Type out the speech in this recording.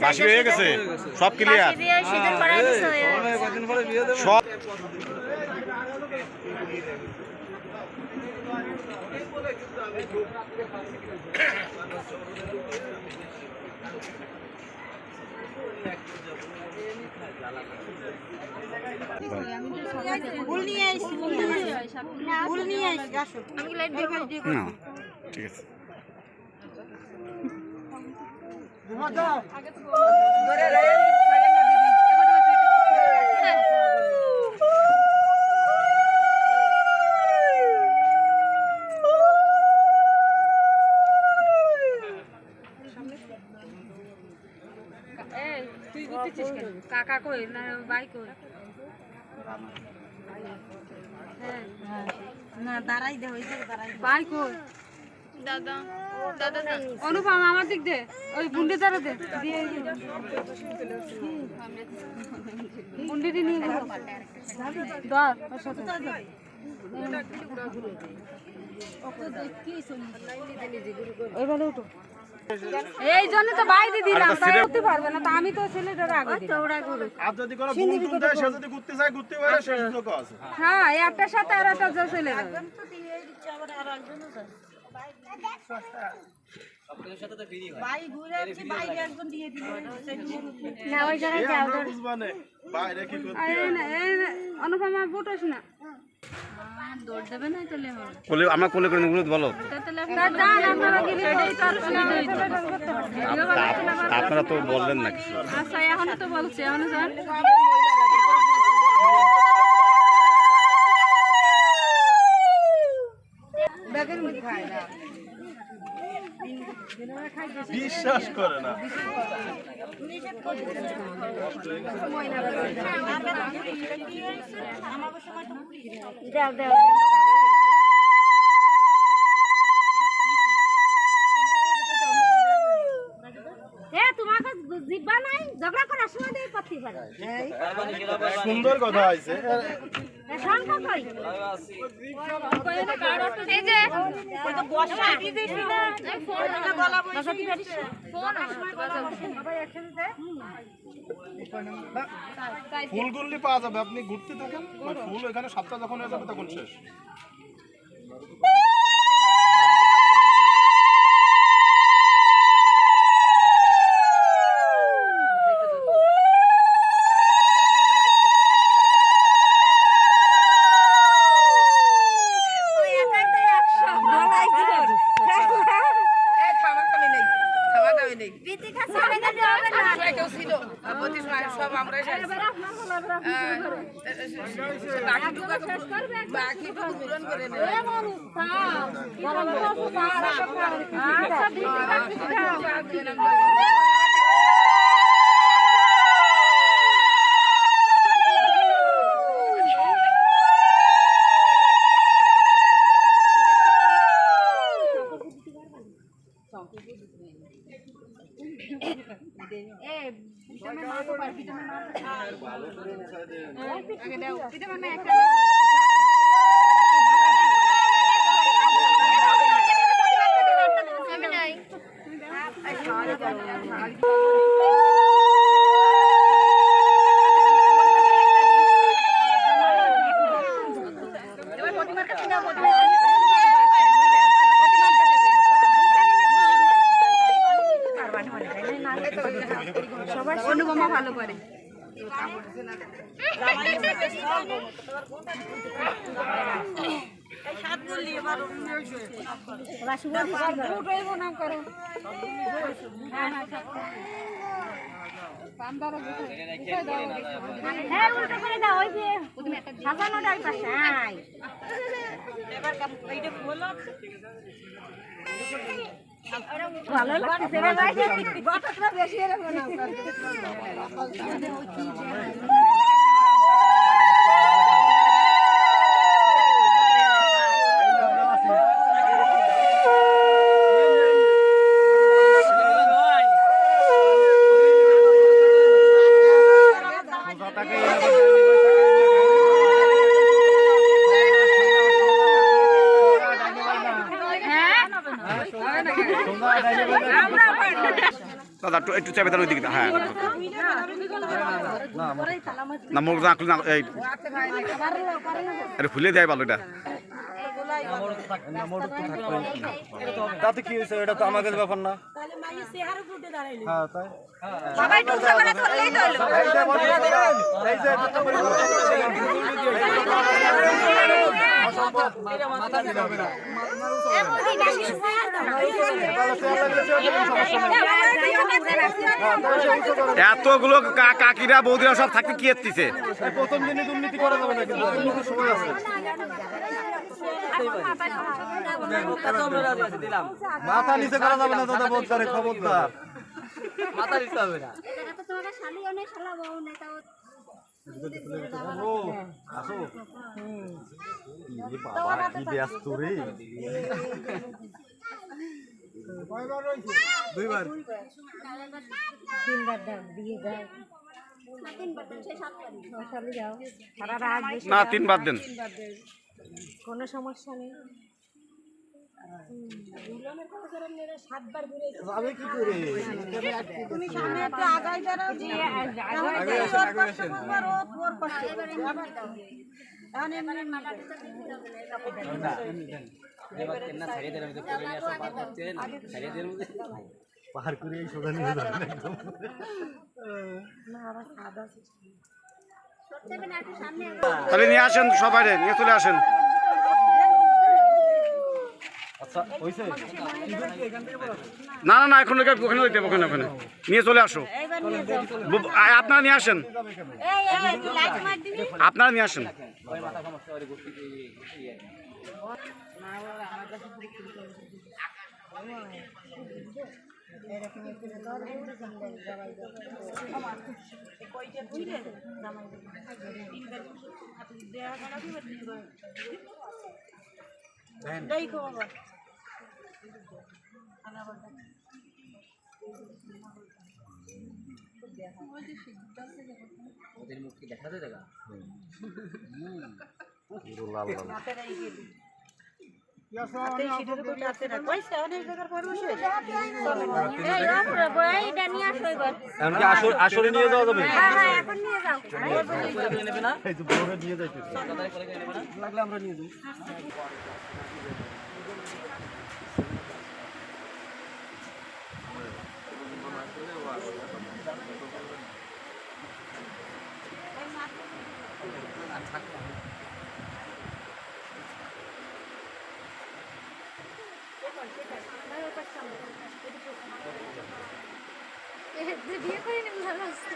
বাসি হয়ে গেছে সব ক্লিয়ার সব ঠিক আছে তুই করতেছিস কেন? কাকা কই না ভাই কই? হ্যাঁ না দাঁড়াই দে হইছে দাঁড়াই ভাই কই? দাদা দাদা অনুপম আমার দিক দে ওই বুন্ডি দাঁড়া দে দিয়ে বুন্ডিটি নিয়ে যাও ধর ওর সাথে ওইভাবে উঠো এই জন্য তো বাইরে দিলাম তাই করতে পারবে না তো আমি তো ছেলেটার আগে দিলাম আর যদি কোনো বুলবুল দেয় সে যদি ঘুরতে চায় ঘুরতে পারে সে সুযোগ আছে হ্যাঁ একটার সাথে আর একটা চলে যাবে ভাই ঘুরে আসছে বাইরে একজন দিয়ে দিল না ওই জায়গায় যাও আমরা বুঝবানে বাইরে কি করতে অনুপমা বুটোস না দৌড় দেবে না চলে হবে কোলে আমরা কোলে করে নিব বলো জান আপনারা কি রেডি আপনারা তো বললেন না কিছু আচ্ছা এখন তো বলছি এখন জান ব্যাগের মধ্যে খায় না বিশ্বাস করে না দাও দাও তোমাকে জিব্বা নাই ঝগড়া করার সময় দিয়ে করতে পারে সুন্দর কথা আছে ফুলগুলি পাওয়া যাবে আপনি ঘুরতে থাকেন ওই ফুল এখানে সপ্তাহ যখন হয়ে যাবে তখন শেষ অনুপমা ভালো করে ভালো লাগছে বেশি একটু চাপে দেন ওইদিকে, হ্যাঁ না মোড় না খুলে না, এই আরে খুলে দেয় ভালো এটা। তাতে কি হয়েছে, এটা তো আমাদের ব্যাপার না। তাহলে মাইয়ের চেহারা ফুটে দাঁড়াইলো। হ্যাঁ তাই সবাই টুকরা করে ধরলেই তো হলো। এতগুলো কাকিরা বৌদিরা সব থাকতে কি এসছে? প্রথম দিনে দুর্নীতি করা যাবে না, কিন্তু দুর্নীতির সময় আছে। মাথা নিচে করা যাবে না দাদা, বলতারে খবরদার। মাথা নিচে হবে না। ও আসো বাবা কি ব্যস্ত রে। দুইবার না 3 বার দেন। কোনো সমস্যা নেই। যাবে কি করে? তুমি সামনে একটু আগাই দাঁড়াও। পার করে এই সোজা নিয়ে যাবেন একদম। তাহলে নিয়ে আসেন, সবাই নিয়ে চলে আসেন। আচ্ছা হইছে না না না, এখন ওখানে ওইতে ওখানে ওখানে নিয়ে চলে আসো। আপনারা নিয়ে আসেন, আপনারা নিয়ে আসেন। ওদের মুখ কি দেখা যায় দেখা? লাল লাল এমনকি আসরে নিয়ে যাওয়া যাবে? নেবে না? এই তো বড় নিয়ে যাইতেছে, লাগলে আমরা নিয়ে যাই। বিয়ে করে নেব ভালো আসছে।